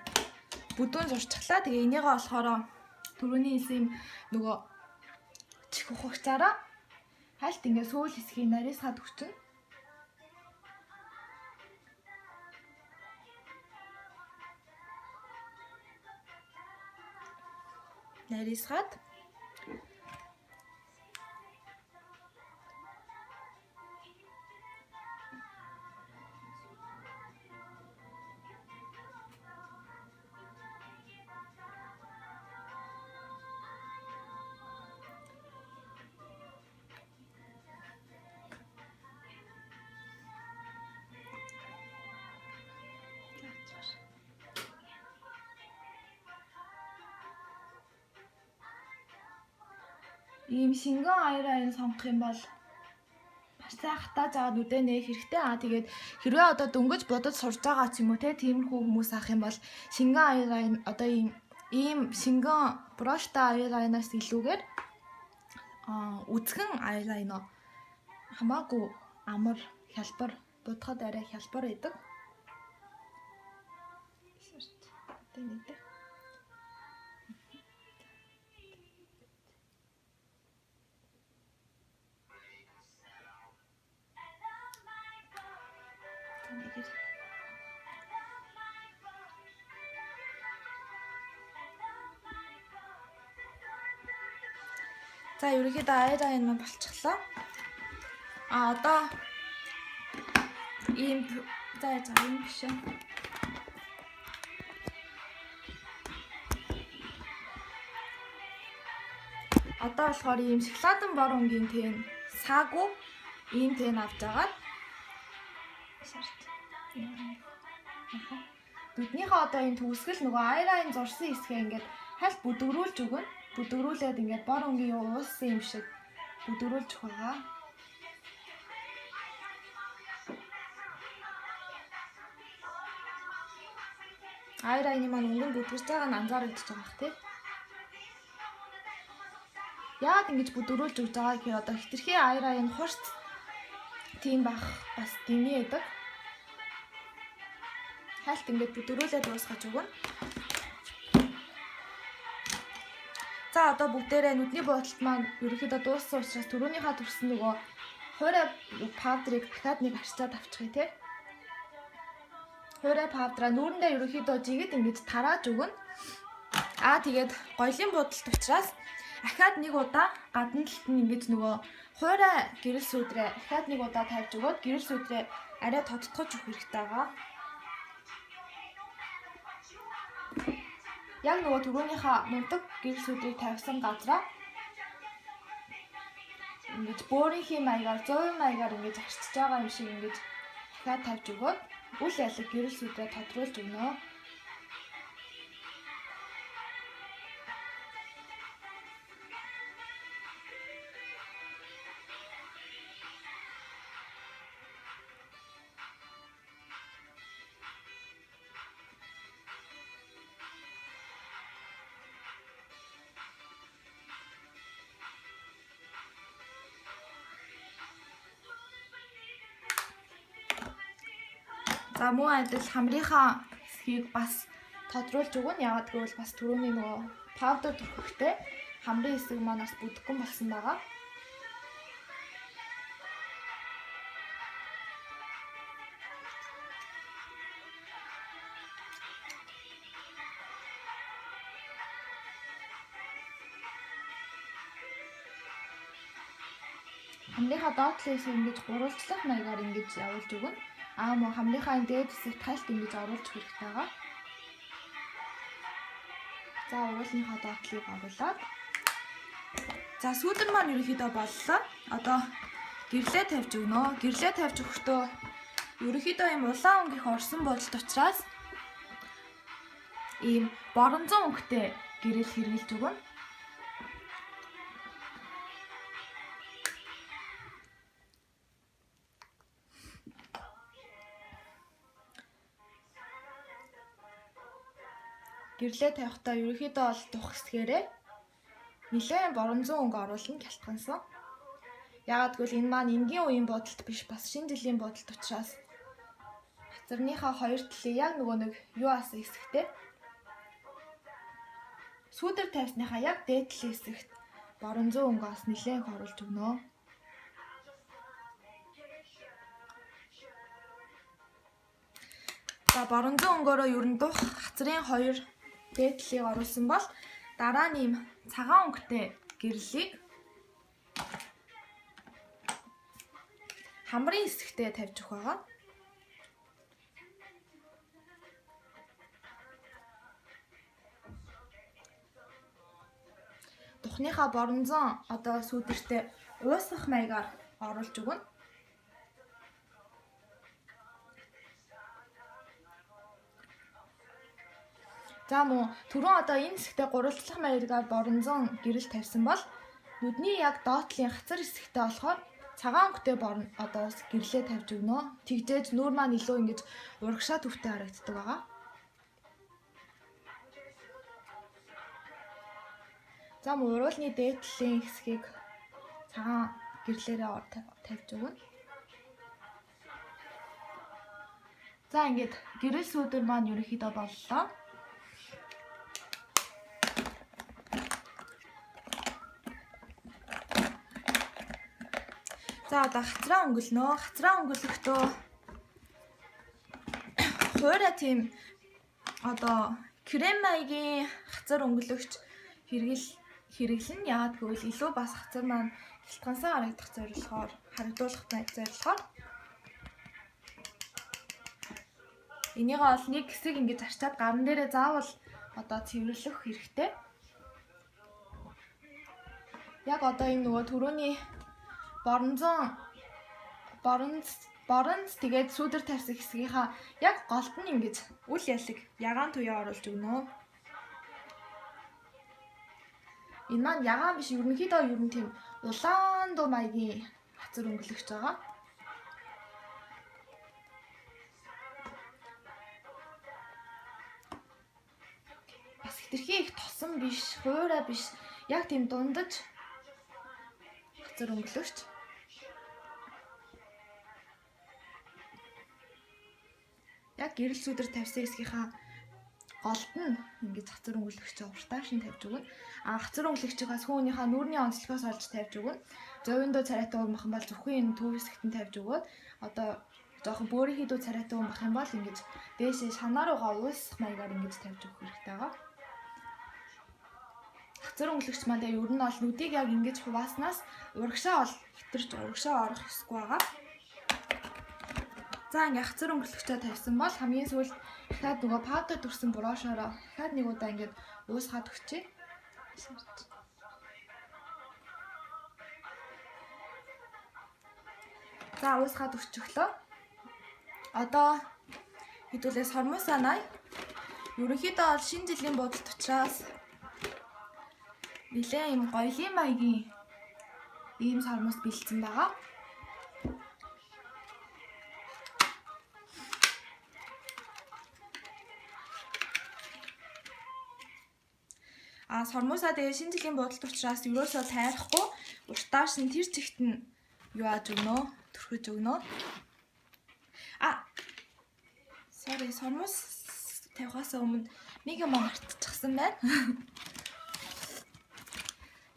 бүдүүн зурчихлаа. Тэгээ энийгээ болохоор түрүүний хэлсэн нөгөө чих ухагчаараа хальт ингээ сүүл хэсгийг нарийсгаад өгчнө. Нарийсгаад ийм шингэн аяр сонгох юм бол маш сайн хатаа жагаад нүдэ нээх хэрэгтэй. Тэгээд хэрвээ одоо дөнгөж бодож сурж байгаа ч юм уу те тиймэрхүү хүмүүс авах юм бол шингэн аяр одоо ийм шингэн броштай аяр-айнаас илүүгээр үзгэн аяр-айнаа хамаагүй амар хялбар будахад арай хялбар байдаг. Тэнийдэ. За ерөнхийдөө аяр-айн маань болчихлоо. Одоо ийм за ийм биш. Одоо болохоор ийм шоколадан бор өнгийн тэн саагүй ийм тэн авч агаад Дүднийхээ одоо энэ төгсгөл нөгөө аяр-айн зурсан хэсгээ ингээд хальт бүдгрүүлж өгнө. Бүдгрүүлээд ингээд бор өнгийн уулсан юм шиг бүдгрүүлж өгөх байгаа. Аяр-айны маань өнгөн бүдгэрч байгаа нь анзаарэгдэж байгаа бах тий. Яагаад ингэж бүдгрүүлж өгж байгаа гэхээр одоо хитрхи аяр-айн хурц тийм байх бас дэмий байдаг. Хальт ингээд бүдгрүүлээд дуусгаж өгнө. За одоо бүгдээрээ нүдний буудалд маань ерөнхийдөө дууссан учраас түрүүнийхээ төрсөн нөгөө хуурай павдрыг дахиад нэг арчаад авчихъя тий. Хуурай павдраа нүүрэндээ ерөнхийдөө жигэд ингэж тарааж өгнө. Тэгээд гоёлын буудалд учраас дахиад нэг удаа гадна талд нь ингэж нөгөө хуурай гэрэл сүудрээ дахиад нэг удаа тавьж өгөөд гэрэл сүудрээ арай тодтгож өгөх хэрэгтэй байгаа. Яг нөгөө түрүүнийхээ мундаг гэрэл сүудрийг тавьсан газраа ингэж бөөрийнхээ маягаар 100 маягаар ингэж арчиж байгаа юм шиг ингэж дахиад тавьж өгөөд үл ялэг гэрэл сүудрээ тодруулж өгнө. За мөн адил хамрынхаа хэсгийг бас тодруулж өгнө. Яагаад гэвэл бас түрүүний нөгөө павдер төрхөхтэй хамрын хэсэг маань бас бүдгэн болсон байгаа. Хамрынхаа доотлын хэсэг ингэж гурвалжлах маягаар ингэж явуулж өгнө. Мөн хамрынхаа дээд хэсэгт хальт ингэж оруулж хэрэгтэй байгаа. За уруулныхаа доотлыг оруулаад. За сүүлэр маань ерөнхийдөө боллоо. Одоо гэрлээ тавьж өгнө. Гэрлээ тавьж өгөхдөө ерөнхийдөө ийм улаан өнгөх орсон бодолт учраас ийм боронзон өнгөтэй гэрэл хэрэглэж өгнө. Гэрлээ тавихтаа ерөнхийдөө бол дух хэсгээрээ нэлээд боронзон өнгө оруулна гялтгансан. Ягаад гэвэл энэ маань энгийн үеийн бодолт биш, бас шинэ жилийн бодолт учраас хацарныхаа хоёр талыг яг нөгөө нэг юу асан хэсэгтэй сүүдэр тавьсныхаа яг дээд талын хэсэгт баруун зүүн өнгөөс нэлээд оруулж өгнө. За баруун зүүн өнгөөрөө ер нь дух хацрын хоёр дээд талыг оруулсан бол дараа нь ийм цагаан өнгөтэй гэрлийг хамрын хэсэгтээ тавьж өгөх байгаа. Духныхаа борон зүүн одоо сүүдэртээ уусгах маягаар оруулж өгнө. За мөн түрүүн одоо энэ хэсэгтээ гурвалжлах маягаар борон зүүн гэрэл тавьсан бол нүдний яг доотлын хацар хэсэгтээ болохоор цагаан өнгөтэй борон одоо гэрлээ тавьж өгнө. Тэгжээж нүүр маань илүү ингэж урагшаа төвтэй харагддаг байгаа. За мөн уруулны дээд талын хэсгийг цагаан гэрлээрээ тавьж өгнө. За ингээд гэрэл сүүдэр маань ерөнхийдөө боллоо. За одоо хацраа өнгөлнө. Хацраа өнгөлөхдөө хуурай тийм одоо крем маягийн хацар өнгөлөгч хэрэглэн яагаад гэвэл илүү бас хацар маань хялтгансаа харагдах зорилгоор харагдуулах зорилгоор энийг ол нэг хэсэг ингэж арчаад гарн дээрээ заавал одоо цэвэрлэх хэрэгтэй. Яг одоо энэ нөгөө түрүүний боронз тэгээд сүүдэр тавьсан хэсгийнхаа яг голд нь ингэж үл ялэг ягаан туяа оруулж өгнө. Энэ маань ягаан биш, ерөнхийдөө ер нь тийм улаан дуу маягийн хацар өнгөлөгч байгаа. Бас хэтэрхий их тосон биш, хуурай биш, яг тийм дундаж хацар өнгөлөгч. Яг гэрэл сүүдэр тавьсан хэсгийнхаа голд нь ингэж хацар өнгөлөгч уртааш нь тавьж өгнө. Хацар өнгөлөгчийнхээс хүүнийхээ нүрийн онцлогоос олж тавьж өгнө. Зовиндөө царайтай өн бах юм бол зөвхөн энэ төв хэсэгт нь тавьж өгөөд одоо жоохон бөөрийнхий дүү царайтай өн бах юм бол ингэж дээшээ шанаа руугаа уусах маягаар ингэж тавьж өгөх хэрэгтэй байгаа. Хацар өнгөлөгч маань ер нь бол нүдийг яг ингэж хувааснаас урагшаа ол хитэрч урагшаа орох ёсгүй байгаа. За ингээ хацар өнгөлөгчөө тавьсан бол хамгийн сүүлд дахиад нөгөө паудер дүрсэн брошороо дахиад нэг удаа ингээд уусгаад өгчээ. За уусгаад өгчлөө. Одоо хэдүүлээ сормоо санаа. Ерөнхийдөө бол шинэ жилийн бодолт учраас нэлээ юм гоёлын маягийн ийм сормоос бэлдсэн байгаа. Сормоосаа тэгээ шинэ жилийн бодолт учраас ерөөсөө тайрахгүй уртааш нь тэр чигт нь юу ааж өгнө, төрхөж өгнө. Sorry, сормоос тавихаас өмнө нэг юм мартчихсан байна.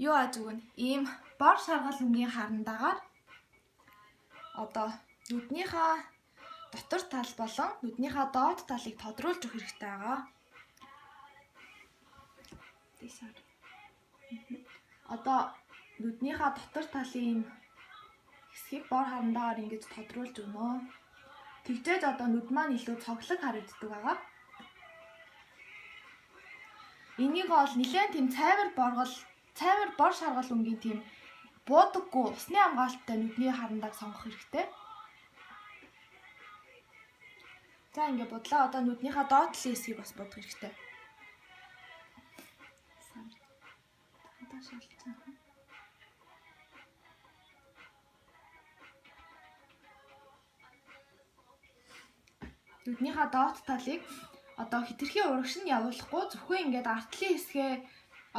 Юу ааж өгнө? Ийм бор шаргал өнгийн харандагаар одоо нүднийхээ дотор тал болон нүднийхээ доод талыг тодруулж өгөх хэрэгтэй байгаа. Одоо нүднийхээ дотор талын хэсгийг бор харандаагаар ингэж тодруулж өгнө. Тэгжээж одоо нүд маань илүү цоглог харагддаг байгаа. Энийг бол нэлээд тийм цайвар бор шаргал өнгийн тийм буудаггүй усны хамгаалттай нүдний харандааг сонгох хэрэгтэй. За ингэ бодлоо. Одоо нүднийхээ доод талын хэсгийг бас бодох хэрэгтэй. Нүднийхээ доод талыг одоо хэтэрхий урагш нь явуулахгүй зөвхөн ингээд артлын хэсгээ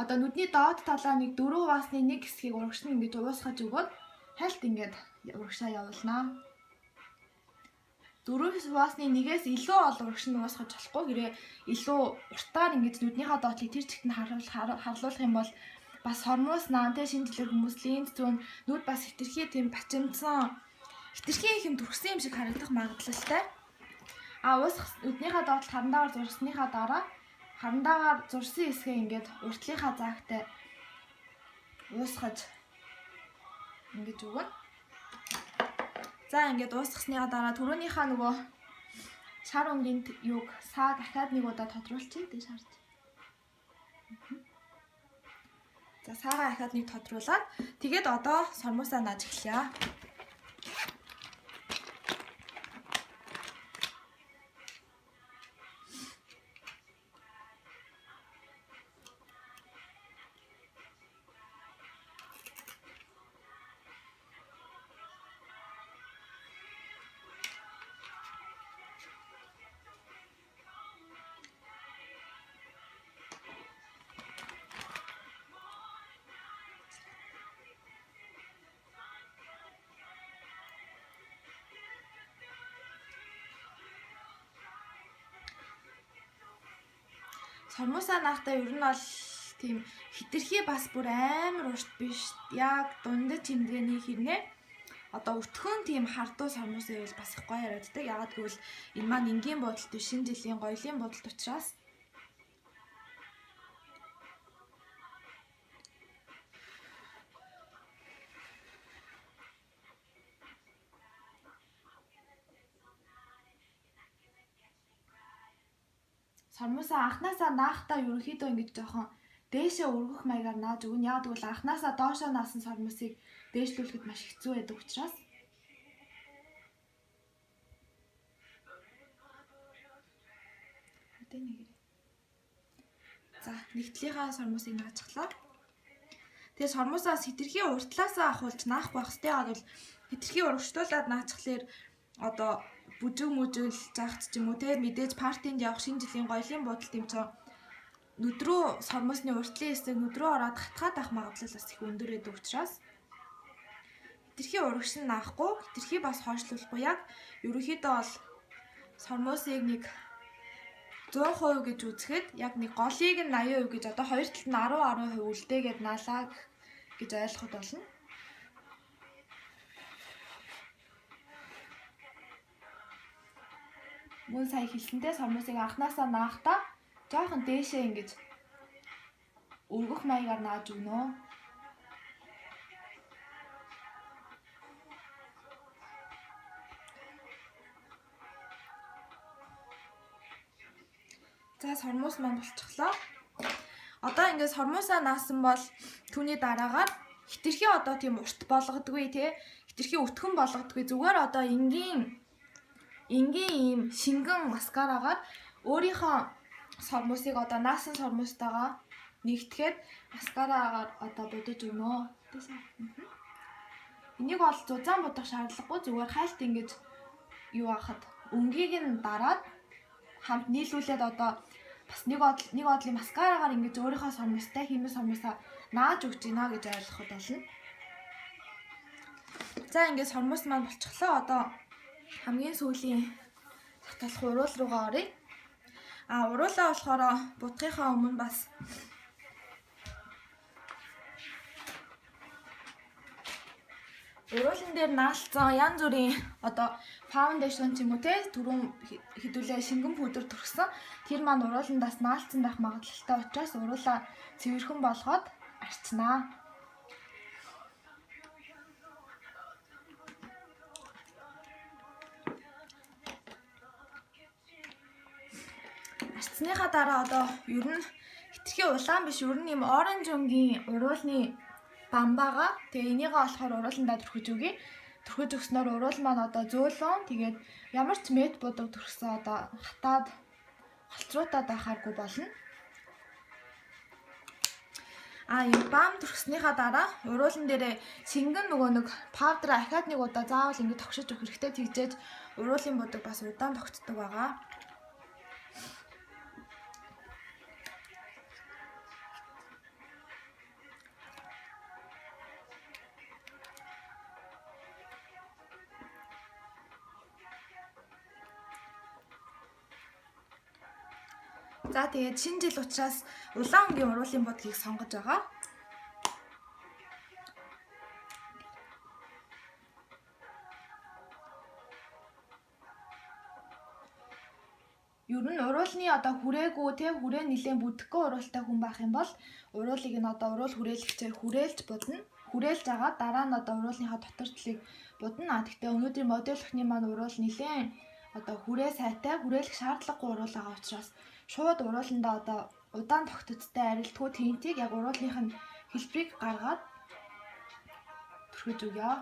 одоо нүдний доод талаа нэг 4 хуваасны нэг хэсгийг урагш нь ингэж уусгаж өгөөд хальт ингээд урагшаа явуулнаа. 4 уусны нэгээс илүү олон урагш нь уусгаж болохгүй хэрэг илүү уртаар ингэж нүднийхээ доотлыг тэр чигт нь харлуулах юм бол бас хормууснаа тэ шинэ жилээр хүмүүс линз зүүн нүд бас хитрхи тийм бачимдсан хитрхи юм төрхсөн юм шиг харагдах магадлалтай. Уусах нүднийхээ доотлол харандаагаар зурсныхаа дараа харандаагаар зурсан хэсгээ ингээд уртлынхаа заагтай уусгаж ингэж өгнө. За ингээд уусгасныхаа дараа түрүүнийхээ нөгөө шар өнгийн юг саа дахиад нэг удаа тодруулчих гэж харж. За саагаа дахиад нэг тодруулаад тэгээд одоо сормуусаа нааж эхлэе. Сормуусаа наахтаа ер нь бол тийм хитрхи бас бүр амар урт биш. Яг дундаж хэмжээний хэрнээ одоо өтгөн тийм хардуу сормуус байвал бас их гоё харагддаг. Ягаад гэвэл энэ маань энгийн бодолт биш, шинэ жилийн гоёлын бодолт учраас. Сормуусаа анхнаасаа наахтаа ерөнхийдөө ингэж жоохон дээшээ өргөх маягаар нааж өгнө. Яг тэгвэл анхнаасаа доошоо наасан сормуусыг дээшлүүлэхэд маш хэцүү байдаг учраас. За, нэгтлийнхаа сормуусыг наачглаа. Тэгээ сормуусаа хитрхи уртлаасаа ахуулж наахгүй байх хэрэгтэй. Яг бол хитрхи урагшлуулад наачглаар одоо бүжиг мүжил заахт ч юм уу те мэдээж партинд явах шинэ жилийн гоёлын бодолт юм чинь нүдрөө сормуусны уртлын хэсэг нүдрөө ороод хатгаад авах магадлал бас их өндөр байдаг учраас хитрхи урагш нь наахгүй хитрхи бас хойшлуулахгүй яг ерөнхийдөө бол сормуусыг нэг 100% гэж үзэхэд яг нэг голыг нь 80% гэж одоо хоёр талд нь 10% үлдээгээд наалаа гэж ойлгоход болно. Мөн сая хэлсэнтэй сормуусыг анхнаасаа наахтаа жоохон дээшээ ингэж өргөх маягаар нааж өгнө. За сормуус маань болчихлоо. Одоо ингээд сормуусаа наасан бол түүний дараагаар хитрхи одоо тийм урт болгодгүй те хитрхи өтгөн болгодгүй зүгээр одоо энгийн ийм шингэн маскарагаар өөрийнхөө сормуусыг одоо наасан сормуустайгаа нэгтгэхэд маскараагаар одоо бодож өгнө. Энийг бол зузаан бодох шаардлагагүй зүгээр хайлт ингэж юу ахад өнгийг нь дараад хамт нийлүүлээд одоо бас нэг одлын маскарагаар ингэж өөрийнхөө сормуустай хэмээн сормуусаа нааж өгч гинэ гэж ойлгоход болно. За ингэж сормуус маань болчихлоо. Одоо хамгийн сүүлийн таталх уруул руугаа оръё. Уруулаа болохоор будахынхаа өмнө бас уруулан дээр наалцсан янз бүрийн одоо фаундейшн ч юм уу те түрүүн хэдүүлээ шингэн пудр төрсөн тэр маань урууландаас наалцсан байх магадлалтай учраас уруулаа цэвэрхэн болгоод арчнаа. Арчсныхаа дараа одоо ер нь хитрхи улаан биш ер нь юм оранж өнгийн уруулны бамбаага тэгээ энийгээ болохоор урууландаа төрхөж өгье. Төрхөж өгснөөр уруул маань одоо зөөлөн тэгээд ямар ч мэд будаг төрхсөн одоо хатаад холцруутаад байхааргүй болно. Юм бам төрхснийхаа дараа уруулан дээрээ шингэн нөгөө нэг паудер ахаад нэг удаа заавал ингэ тогшиж өгөх хэрэгтэй тэгжээж уруулын будаг бас удаан тогтдог байгаа. За тэгээд шинэ жил учраас улаан өнгийн уруулын бодлыг сонгож байгаа. Ер нь уруулны одоо хүрээгүй те хүрээ нэлээд бүдэггүй уруултай хүн байх юм бол уруулыг нь одоо уруул хүрээлэгчээр хүрээлж будна. Хүрээлж агаад дараа нь одоо уруулынхаа дотор талыг будна. Гэхдээ өнөөдрийн модель охины маань уруул нэлээд одоо хүрээ сайтай хүрээлэх шаардлагагүй уруул байгаа учраас шууд урууландаа одоо удаан тогтцтой арилдгүй тентийг яг уруулынх нь хэлбэрийг гаргаад бүрхэж өгье.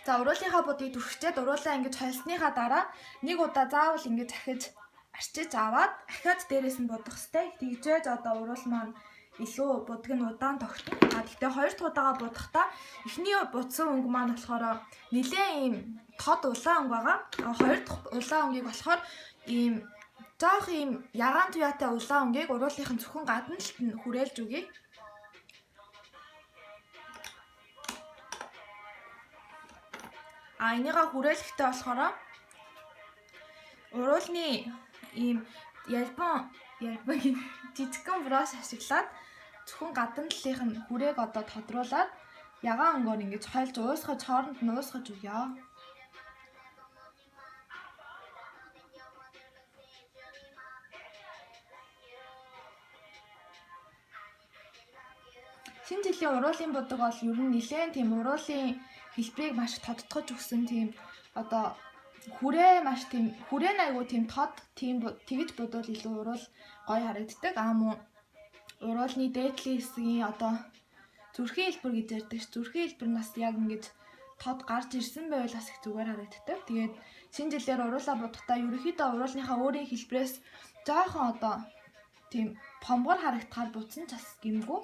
За уруулынхаа будыг түрхчээд уруулаа ингэж холсныхаа дараа нэг удаа заавал ингэж ахиж арчиж аваад ахиад дээрээс нь будах хэрэгтэй. Тэгжээж одоо уруул маань илүү будаг нь удаан тогтно. Гэхдээ хоёр дахь удаага будахдаа эхний будсан өнгө маань болохоор нэлээд ийм тод улаан өнгө байгаа. Хоёр дахь улаан өнгийг болохоор ийм жоох ийм ягаан туяатай улаан өнгийг уруулынхын зөвхөн гадна талд нь хүрээлж өгье. Энийгээ хүрээлэхтэй болохоор уруулны ийм альбом жижигхэн брош ашиглаад зөвхөн гадна талынх нь хүрээг одоо тодруулаад ягаан өнгөөр ингэж хойлж уусгаж хооронд нь уусгаж өгье. Шинэ жилийн уруулын будаг бол ер нь нэлээд тийм уруулын хэлбэрийг маш тодтогч өгсөн тийм одоо хүрээ маш тийм хүрээ айгу тийм тод тийм тэгж бодвол илүү уруул гоё харагддаг. Мөн уруулны дээдлийн хэсгийн одоо зүрхийн хэлбэр гэж ярьдаг. Зүрхийн хэлбэр нас яг ингэж тод гарч ирсэн байвал бас их зүгээр харагддаг. Тэгээд шинэ жилээр уруулаа будахдаа ерөнхийдөө уруулынхаа өөрийн хэлбэрээс жоохон одоо тийм помгор харагдахаар буцсан ч бас гэмгүй.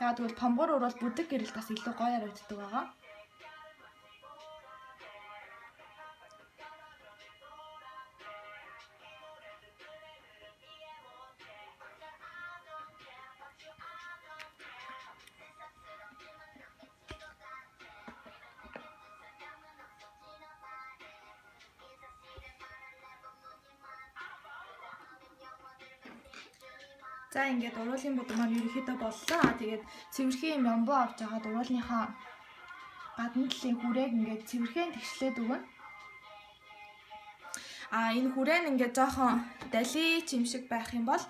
Яг тэгвэл помгор уруул бүдэг гэрэл бас илүү гоё харагддаг байгаа. За ингээд уруулын будаг маань ерөнхийдөө боллоо. Тэгээд цэвэрхэн мямбуу авч агаад уруулынхаа гадна талын хүрээг ингээд цэвэрхэн тэгшлээд өгнө. Энэ хүрээ нь ингээд жоохон дали чимшиг байх юм бол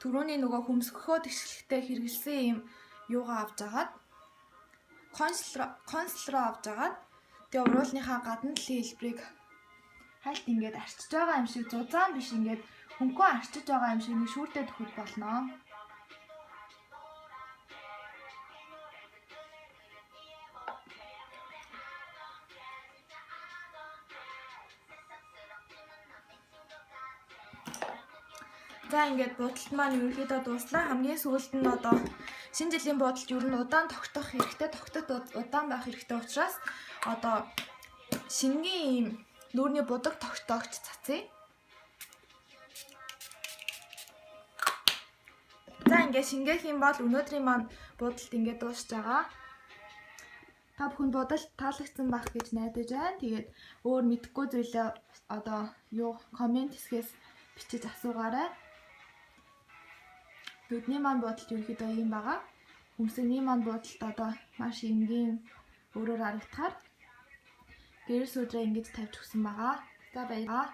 түрүүний нөгөө хөмсгөхөө тэгшлэхтэй хэрэгэлсэн юм юугаа авч агаад консилероо авч агаад тэгээ уруулынхаа гадна талын хэлбэрийг хальт ингээд арчиж байгаа юм шиг зузаан биш ингээд хөнгөн арчиж байгаа юм шиг нэг шүүртэй төхөж болно. За ингээд будалт маань ерөнхийдөө дуслаа. Хамгийн сүүлд нь одоо шинэ жилийн будалт ер нь удаан тогтох хэрэгтэй, тогтод удаан байх хэрэгтэй учраас одоо шингийн ийм нүүрний будаг тогтоогч цацъя. За ингээд шингээх юм бол өнөөдрийн маань будалт ингээд дуусч байгаа. Та бүхэн будалт таалагдсан байх гэж найдаж байна. Тэгээд өөр мэдэхгүй зүйлээ одоо комент хэсгээс бичиж асуугаарай. Нүдний маань будалт ерөнхийдөө ийм байгаа. Хүмсний маань будалт одоо маш энгийн өөрөөр харагдахаар гэрэл сүдрээ ингэж тавьж өгсөн байгаа. За баярлалаа.